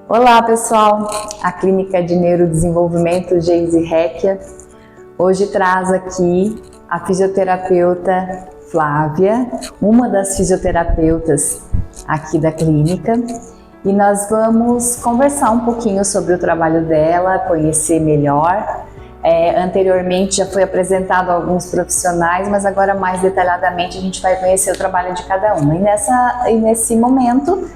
Olá pessoal, a Clínica de Neurodesenvolvimento Geise Recchia hoje traz aqui a fisioterapeuta Flávia, uma das fisioterapeutas aqui da clínica, e nós vamos conversar um pouquinho sobre o trabalho dela, conhecer melhor. Anteriormente já foi apresentado a alguns profissionais, mas agora mais detalhadamente a gente vai conhecer o trabalho de cada uma. E nesse momento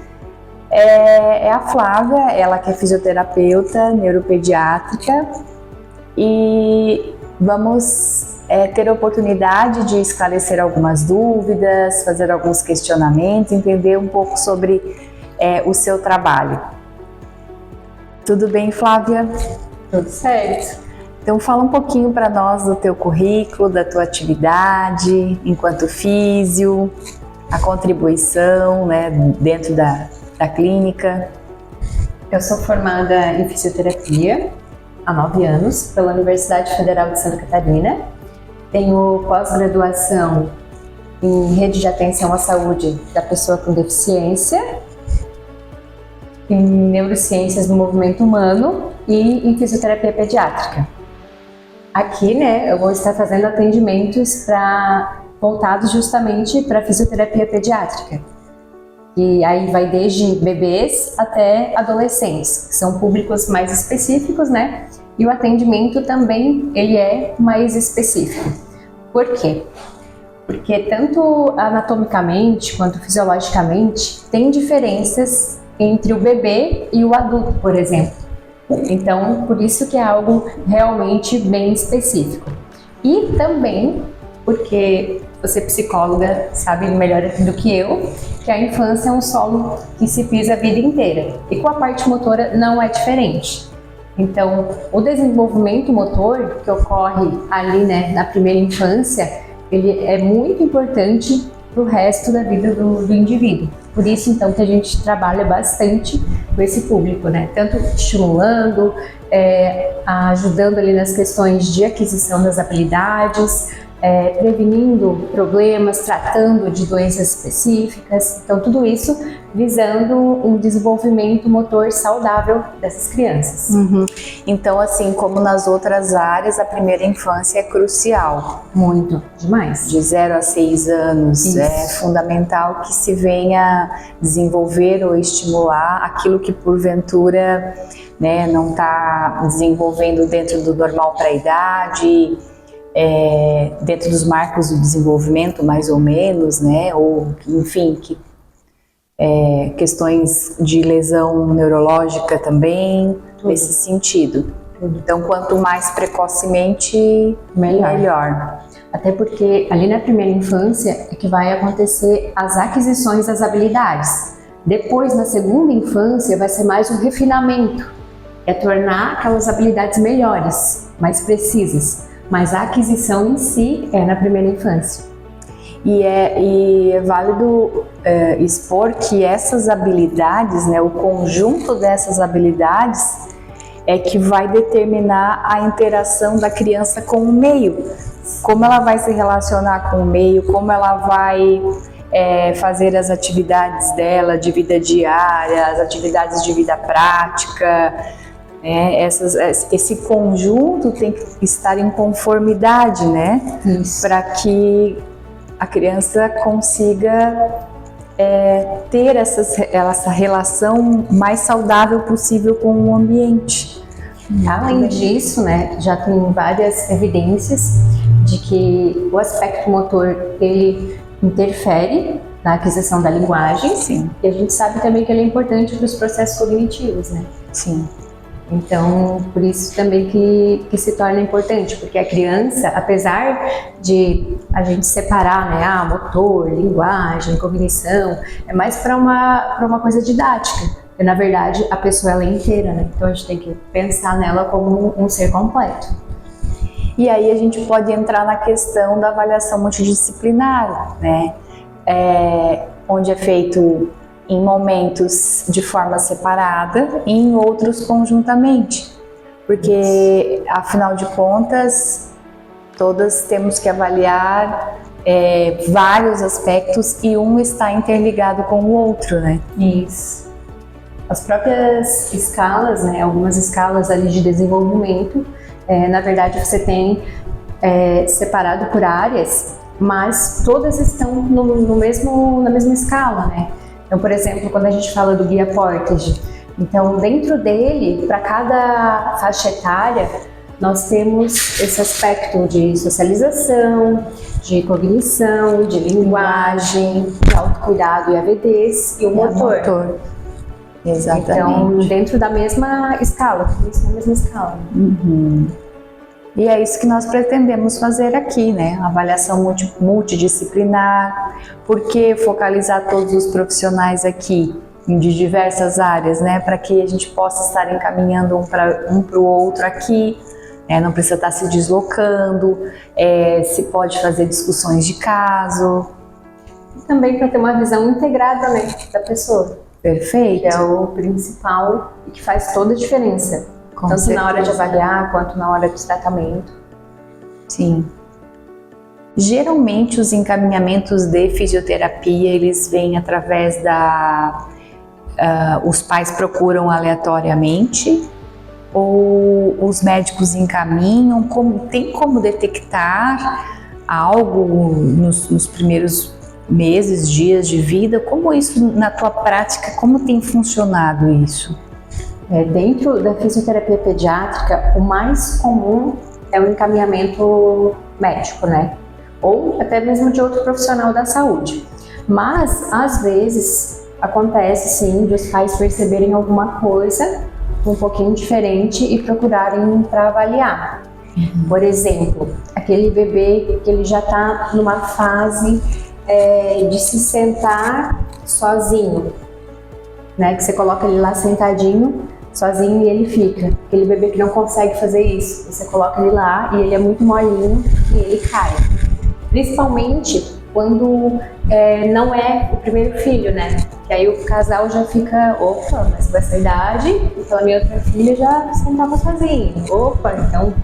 é a Flávia, ela que é fisioterapeuta neuropediátrica, e vamos ter a oportunidade de esclarecer algumas dúvidas, fazer alguns questionamentos, entender um pouco sobre o seu trabalho. Tudo bem, Flávia? Tudo certo. Então fala um pouquinho para nós do teu currículo, da tua atividade enquanto físio, a contribuição, né, dentro da clínica. Eu sou formada em fisioterapia há 9 anos pela Universidade Federal de Santa Catarina. Tenho pós-graduação em rede de atenção à saúde da pessoa com deficiência, em neurociências do movimento humano e em fisioterapia pediátrica. Aqui, né, eu vou estar fazendo atendimentos voltados justamente para fisioterapia pediátrica. E aí vai desde bebês até adolescentes, que são públicos mais específicos, né? E o atendimento também, ele é mais específico. Por quê? Porque tanto anatomicamente quanto fisiologicamente tem diferenças entre o bebê e o adulto, por exemplo. Então, por isso que é algo realmente bem específico. E também porque você, psicóloga, sabe melhor do que eu, que a infância é um solo que se pisa a vida inteira. E com a parte motora não é diferente. Então, o desenvolvimento motor que ocorre ali, né, na primeira infância, ele é muito importante para o resto da vida do indivíduo. Por isso, então, que a gente trabalha bastante com esse público, né? Tanto estimulando, ajudando ali nas questões de aquisição das habilidades, prevenindo problemas, tratando de doenças específicas. Então, tudo isso visando um desenvolvimento motor saudável dessas crianças. Então, assim como nas outras áreas, a primeira infância é crucial. Muito, demais. De 0 a 6 anos. Isso. É fundamental que se venha desenvolver ou estimular aquilo que porventura, né, não está desenvolvendo dentro do normal para a idade, dentro dos marcos do desenvolvimento, mais ou menos, né? Ou, enfim, questões de lesão neurológica também, nesse sentido. Então, quanto mais precocemente, melhor. Até porque ali na primeira infância é que vai acontecer as aquisições das habilidades. Depois, na segunda infância, vai ser mais um refinamento. É tornar aquelas habilidades melhores, mais precisas. Mas a aquisição em si é na primeira infância. E é válido expor que essas habilidades, né, o conjunto dessas habilidades é que vai determinar a interação da criança com o meio. Como ela vai se relacionar com o meio, como ela vai fazer as atividades dela de vida diária, as atividades de vida prática. Esse conjunto tem que estar em conformidade, né? Para que a criança consiga ter essa relação mais saudável possível com o ambiente. Além disso, né, já tem várias evidências de que o aspecto motor ele interfere na aquisição da linguagem. Sim. E a gente sabe também que ele é importante para os processos cognitivos, né? Sim. Então, por isso também que se torna importante, porque a criança, apesar de a gente separar, né, motor, linguagem, cognição, é mais para uma coisa didática. Porque, na verdade, a pessoa ela é inteira, né? Então a gente tem que pensar nela como um ser completo. E aí a gente pode entrar na questão da avaliação multidisciplinar, né? Onde é feito em momentos de forma separada e em outros conjuntamente, porque afinal de contas todas temos que avaliar vários aspectos e um está interligado com o outro, né? Isso. As próprias escalas, né, algumas escalas ali de desenvolvimento, na verdade você tem separado por áreas, mas todas estão na mesma escala, né? Então, por exemplo, quando a gente fala do Guia Portage, então dentro dele, para cada faixa etária, nós temos esse aspecto de socialização, de cognição, de linguagem, de autocuidado e avidez e o motor. Exatamente. Então, dentro da mesma escala, isso na mesma escala. E é isso que nós pretendemos fazer aqui, né? Avaliação multidisciplinar. Por que focalizar todos os profissionais aqui de diversas áreas, né? Para que a gente possa estar encaminhando um para o outro aqui. Não precisa estar se deslocando, se pode fazer discussões de caso. E também para ter uma visão integrada, né, da pessoa. Perfeito. Que é o principal e que faz toda a diferença. Com tanto certeza. Na hora de avaliar, quanto na hora do tratamento. Sim. Geralmente os encaminhamentos de fisioterapia, eles vêm através os pais procuram aleatoriamente, ou os médicos encaminham, tem como detectar algo nos primeiros meses, dias de vida? Como isso, na tua prática, como tem funcionado isso? Dentro da fisioterapia pediátrica, o mais comum é o encaminhamento médico, né? Ou até mesmo de outro profissional da saúde. Mas, às vezes, acontece sim de os pais perceberem alguma coisa um pouquinho diferente e procurarem para avaliar. Por exemplo, aquele bebê que ele já está numa fase de se sentar sozinho, né? Que você coloca ele lá sentadinho, sozinho e ele fica. Aquele bebê que não consegue fazer isso, você coloca ele lá e ele é muito molinho e ele cai. Principalmente quando não é o primeiro filho, né? Que aí o casal já fica, opa, mas com essa idade, então a minha outra filha já sentava sozinha. Opa, então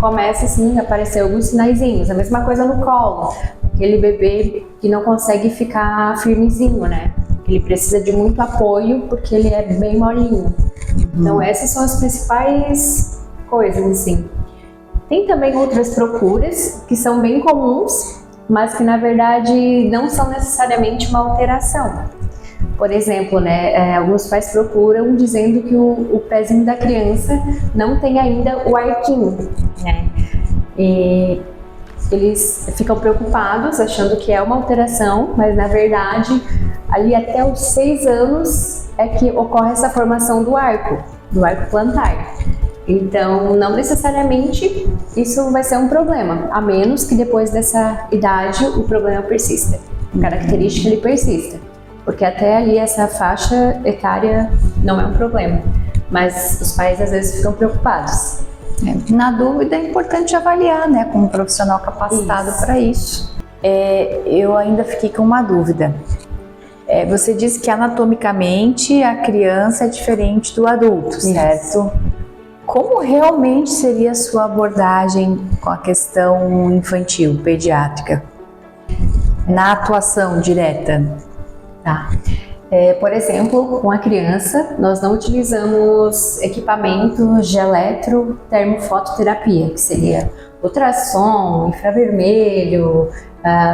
começa assim a aparecer alguns sinaizinhos. A mesma coisa no colo. Aquele bebê que não consegue ficar firmezinho, né? Ele precisa de muito apoio porque ele é bem molinho. Então essas são as principais coisas, assim. Tem também outras procuras que são bem comuns, mas que na verdade não são necessariamente uma alteração. Por exemplo, né, alguns pais procuram dizendo que o pezinho da criança não tem ainda o arquinho, né? E eles ficam preocupados, achando que é uma alteração, mas na verdade, ali até os 6 anos é que ocorre essa formação do arco plantar. Então, não necessariamente isso vai ser um problema, a menos que depois dessa idade o problema persista, a característica ele persista. Porque até ali essa faixa etária não é um problema, mas os pais às vezes ficam preocupados. Na dúvida é importante avaliar, né, com um profissional capacitado para isso. Eu ainda fiquei com uma dúvida. Você disse que anatomicamente a criança é diferente do adulto, certo? Como realmente seria a sua abordagem com a questão infantil, pediátrica? Na atuação direta? Tá. Por exemplo, com a criança, nós não utilizamos equipamentos de eletrotermofototerapia, que seria ultrassom, infravermelho,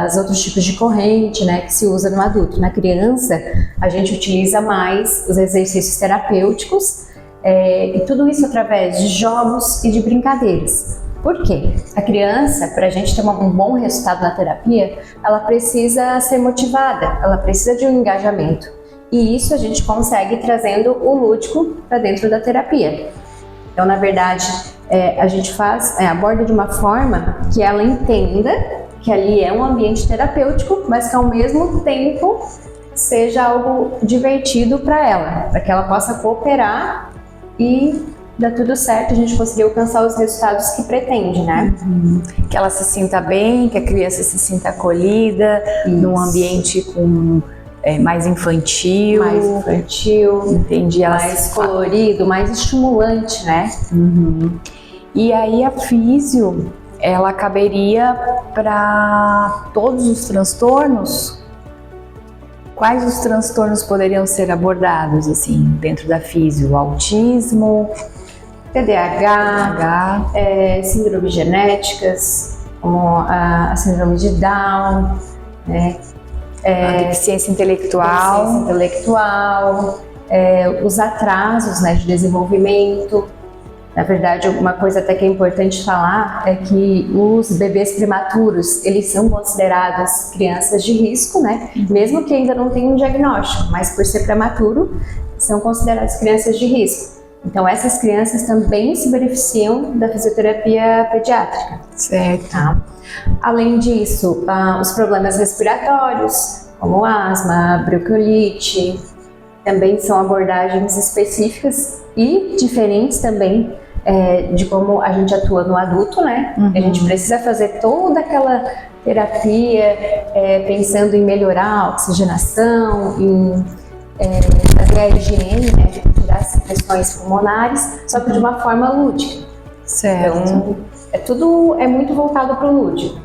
os outros tipos de corrente, né, que se usa no adulto. Na criança, a gente utiliza mais os exercícios terapêuticos e tudo isso através de jogos e de brincadeiras. Por quê? A criança, para a gente ter um bom resultado na terapia, ela precisa ser motivada, ela precisa de um engajamento. E isso a gente consegue trazendo o lúdico para dentro da terapia. Então, na verdade, a gente aborda de uma forma que ela entenda que ali é um ambiente terapêutico, mas que ao mesmo tempo seja algo divertido para ela, para que ela possa cooperar e dá tudo certo, a gente conseguir alcançar os resultados que pretende, né? Que ela se sinta bem, que a criança se sinta acolhida, num ambiente mais infantil. Entendi. Mais colorido, mais estimulante, né? E aí a físio, ela caberia para todos os transtornos? quais os transtornos poderiam ser abordados, assim, dentro da físio? O autismo, TDAH, síndromes genéticas, como a síndrome de Down, né? A deficiência intelectual, os atrasos, né, de desenvolvimento. Na verdade, uma coisa até que é importante falar é que os bebês prematuros, eles são considerados crianças de risco, né? Mesmo que ainda não tenham um diagnóstico, mas por ser prematuro, são considerados crianças de risco. Então, essas crianças também se beneficiam da fisioterapia pediátrica. certo? Tá? Além disso, os problemas respiratórios, como asma, bronquiolite, também são abordagens específicas e diferentes também de como a gente atua no adulto, né? A gente precisa fazer toda aquela terapia pensando em melhorar a oxigenação, em fazer a higiene, né? Tirar as secreções pulmonares, só que de uma forma lúdica. Certo. Então, é muito voltado para o lúdico.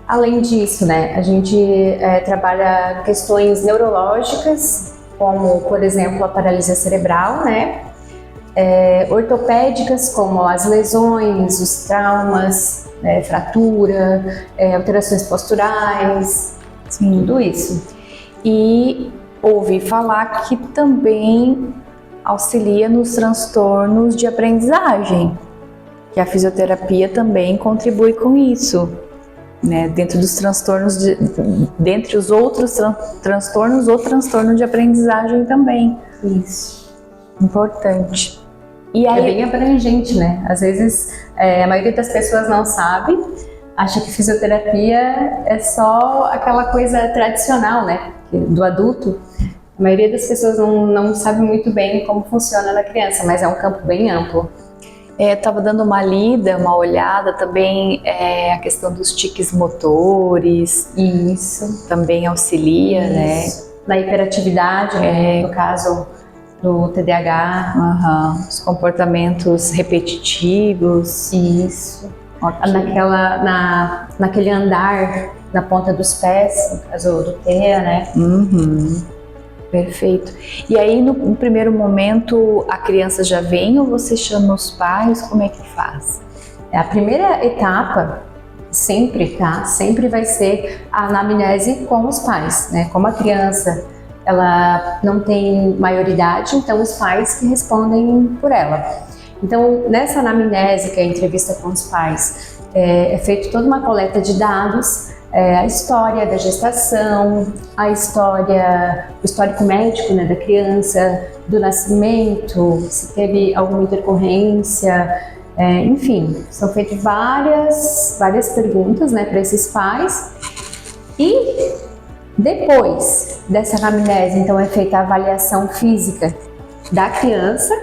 Além disso, né, a gente trabalha questões neurológicas, como, por exemplo, a paralisia cerebral, né? Ortopédicas, como as lesões, os traumas, fratura, alterações posturais, tudo isso. E ouvi falar que também auxilia nos transtornos de aprendizagem, que a fisioterapia também contribui com isso, né? Dentro dos transtornos, dentre os outros transtornos, o transtorno de aprendizagem também. Isso. Importante. E aí, É bem abrangente, né? Às vezes, a maioria das pessoas não sabe, acha que fisioterapia é só aquela coisa tradicional, né? Do adulto. A maioria das pessoas não sabe muito bem como funciona na criança, mas é um campo bem amplo. estava dando uma lida, uma olhada também, a questão dos tiques motores. Isso. Também auxilia, né? Na hiperatividade, né? No caso do TDAH. Os comportamentos repetitivos. Isso. Okay. Naquele andar na ponta dos pés, no caso do TEA, né? Perfeito. E aí, no primeiro momento, a criança já vem ou você chama os pais? Como é que faz? A primeira etapa, sempre vai ser a anamnese com os pais, né? Como a criança, ela não tem maioridade, então os pais que respondem por ela. Então, nessa anamnese, que é a entrevista com os pais, é feita toda uma coleta de dados, a história da gestação, o histórico médico, né, da criança, do nascimento, se teve alguma intercorrência, enfim, são feitas várias perguntas, né, para esses pais. E depois dessa anamnese, então, é feita a avaliação física da criança,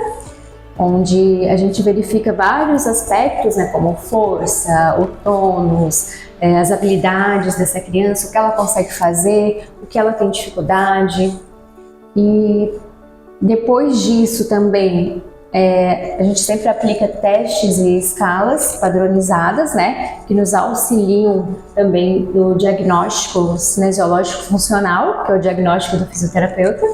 onde a gente verifica vários aspectos, né, como força, o tônus, as habilidades dessa criança, o que ela consegue fazer, o que ela tem dificuldade. E depois disso também, a gente sempre aplica testes e escalas padronizadas, né, que nos auxiliam também no diagnóstico cinesiológico funcional, que é o diagnóstico do fisioterapeuta.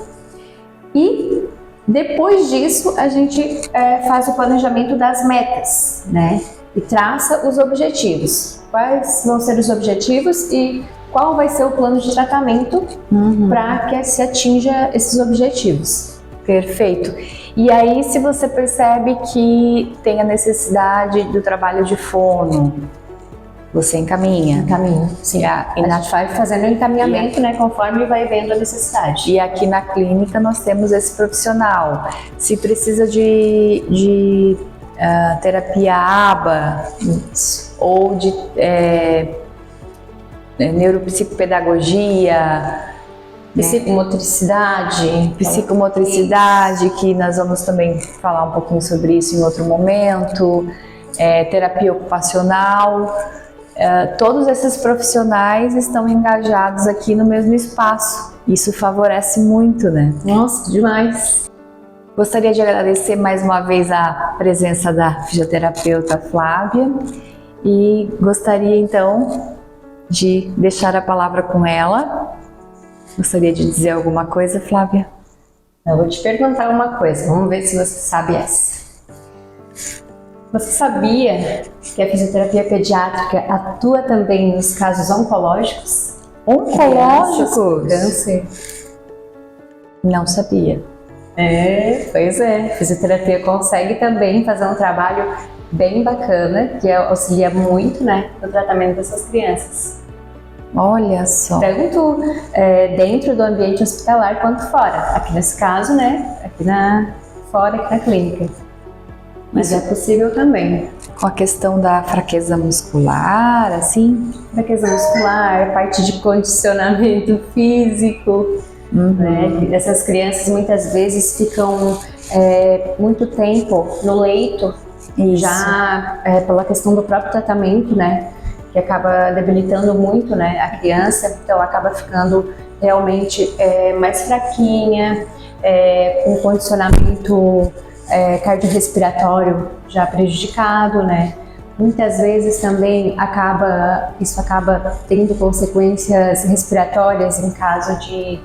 E depois disso, a gente faz o planejamento das metas, né? E traça os objetivos. Quais vão ser os objetivos e qual vai ser o plano de tratamento para que se atinja esses objetivos. Perfeito. E aí, se você percebe que tem a necessidade do trabalho de fono, você encaminha? Encaminho, sim. A gente vai fazendo o encaminhamento, né, conforme vai vendo a necessidade. E aqui na clínica nós temos esse profissional. Se precisa de terapia ABA ou de neuropsicopedagogia, psicomotricidade, que nós vamos também falar um pouquinho sobre isso em outro momento, terapia ocupacional. Todos esses profissionais estão engajados aqui no mesmo espaço. Isso favorece muito, né? Nossa, demais! Gostaria de agradecer mais uma vez a presença da fisioterapeuta Flávia e gostaria então de deixar a palavra com ela. Gostaria de dizer alguma coisa, Flávia? Eu vou te perguntar uma coisa, vamos ver se você sabe essa. Você sabia que a fisioterapia pediátrica atua também nos casos oncológicos? Oncológicos? Câncer. Não sabia. Pois é. A fisioterapia consegue também fazer um trabalho bem bacana, que auxilia muito, né, no tratamento dessas crianças. Olha só. Tanto dentro do ambiente hospitalar quanto fora. Aqui nesse caso, né, fora, aqui na clínica. Mas é possível também. Com a questão da fraqueza muscular, assim? Fraqueza muscular, parte de condicionamento físico, né? Essas crianças muitas vezes ficam muito tempo no leito, já pela questão do próprio tratamento, né? Que acaba debilitando muito, né, a criança, então acaba ficando realmente mais fraquinha, com condicionamento cardiorrespiratório já prejudicado, né? Muitas vezes também isso acaba tendo consequências respiratórias em caso de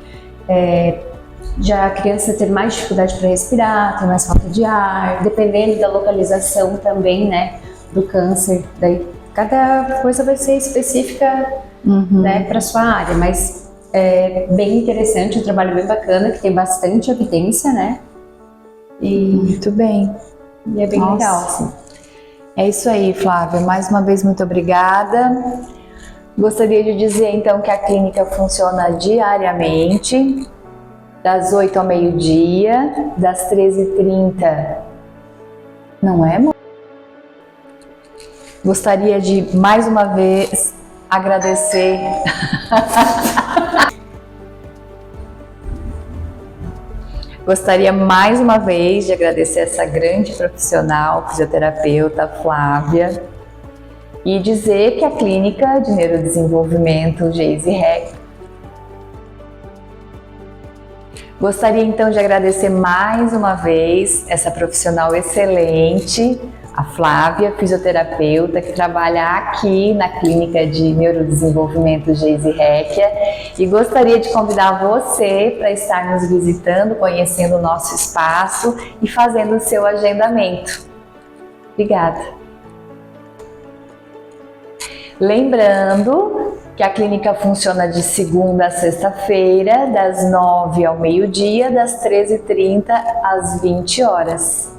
a criança ter mais dificuldade para respirar, ter mais falta de ar, dependendo da localização também, né, do câncer. Daí cada coisa vai ser específica, né, para sua área, mas é bem interessante, um trabalho bem bacana, que tem bastante evidência, né? Muito bem. E é bem legal, assim. É isso aí, Flávia. Mais uma vez, muito obrigada. Gostaria de dizer, então, que a clínica funciona diariamente, das 8 ao meio-dia, das 13h30. Não é, amor? Gostaria de, mais uma vez, agradecer... Gostaria mais uma vez de agradecer essa grande profissional, fisioterapeuta Flávia, e dizer que a Clínica de Neurodesenvolvimento Geise Reck. Gostaria então de agradecer mais uma vez essa profissional excelente, a Flávia, fisioterapeuta, que trabalha aqui na Clínica de Neurodesenvolvimento Geise Recchia, e gostaria de convidar você para estar nos visitando, conhecendo o nosso espaço e fazendo o seu agendamento. Obrigada! Lembrando que a clínica funciona de segunda a sexta-feira, das 9 ao meio-dia, das 13h30 às 20 horas.